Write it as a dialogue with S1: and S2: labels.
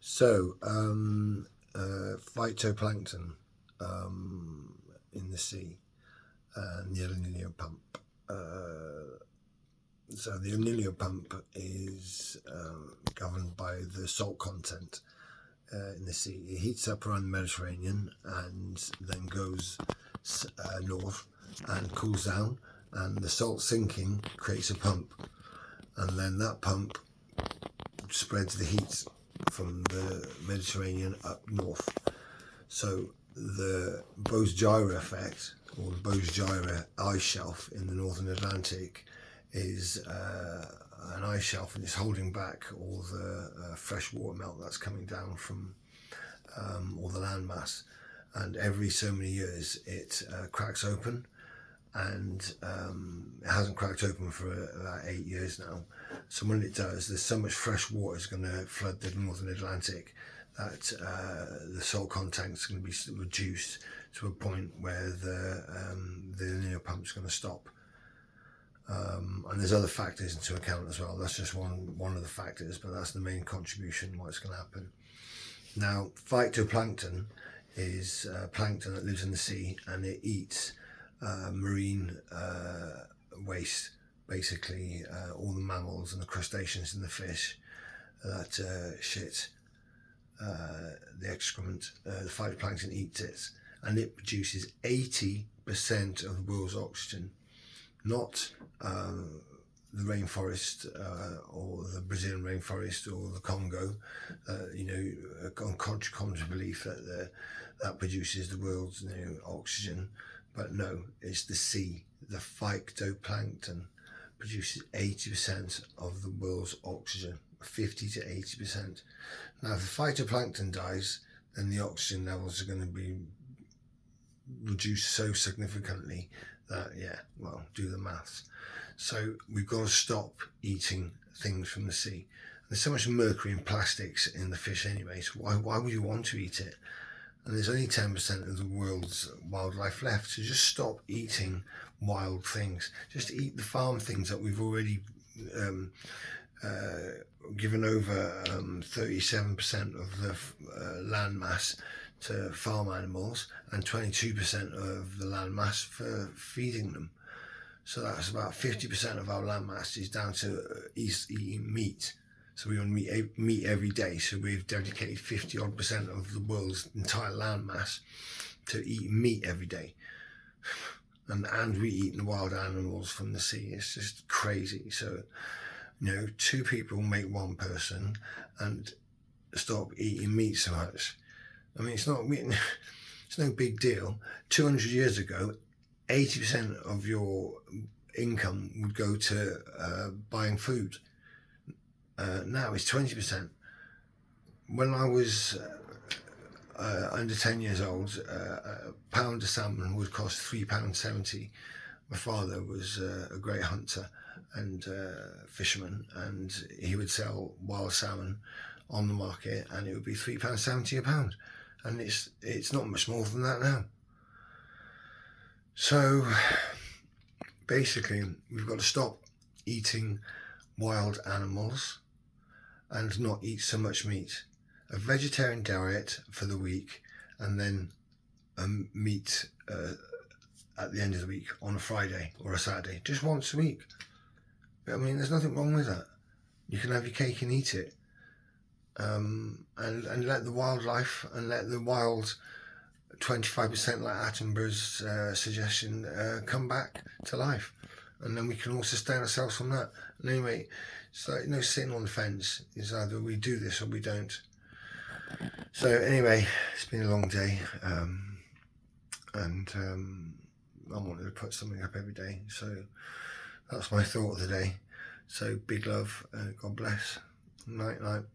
S1: So, phytoplankton in the sea and the El Nino pump. So the El Nino pump is governed by the salt content in the sea. It heats up around the Mediterranean and then goes north and cools down, and the salt sinking creates a pump, and then that pump spreads the heat from the Mediterranean up north. So the Bose-Gyra effect, or the Bose-Gyra ice shelf in the northern Atlantic, is an ice shelf, and it's holding back all the fresh water melt that's coming down from all the landmass. And every so many years it cracks open, and it hasn't cracked open for about 8 years now. So when it does, there's so much fresh water is going to flood the northern Atlantic that the salt content is going to be reduced to a point where the El Nino pump is going to stop. And there's other factors into account as well. That's just one of the factors, but that's the main contribution what's going to happen. Now, phytoplankton is plankton that lives in the sea, and it eats marine waste, basically all the mammals and the crustaceans and the fish that shit the excrement. The phytoplankton eats it, and it produces 80% of the world's oxygen. Not the rainforest or the Brazilian rainforest or the Congo, contrary belief that that produces the world's oxygen. But no, it's the sea. The phytoplankton produces 80% of the world's oxygen, 50 to 80%. Now, if the phytoplankton dies, then the oxygen levels are going to be reduced so significantly that, do the maths. So we've got to stop eating things from the sea. There's so much mercury and plastics in the fish anyway, so why would you want to eat it? And there's only 10% of the world's wildlife left, so just stop eating wild things. Just eat the farm things that we've already given over 37% of the land mass to farm animals, and 22% of the land mass for feeding them. So that's about 50% of our land mass is down to eating meat. So we want meat every day. So we've dedicated 50% of the world's entire land mass to eat meat every day. And we eat the wild animals from the sea. It's just crazy. So, two people make one person, and stop eating meat so much. I mean, it's no big deal. 200 years ago, 80% of your income would go to buying food. Now it's 20%. When I was under 10 years old, a pound of salmon would cost £3.70. My father was a great hunter and fisherman, and he would sell wild salmon on the market, and it would be £3.70 a pound. And it's not much more than that now. So basically, we've got to stop eating wild animals and not eat so much meat. A vegetarian diet for the week, and then meat at the end of the week on a Friday or a Saturday, just once a week. I mean, there's nothing wrong with that. You can have your cake and eat it. And let the wildlife and let the wild 25%, like Attenborough's suggestion, come back to life, and then we can all sustain ourselves from that. And anyway, it's like sitting on the fence. It's either we do this or we don't. So anyway, it's been a long day, and I wanted to put something up every day, so that's my thought of the day. So big love, God bless. Night night.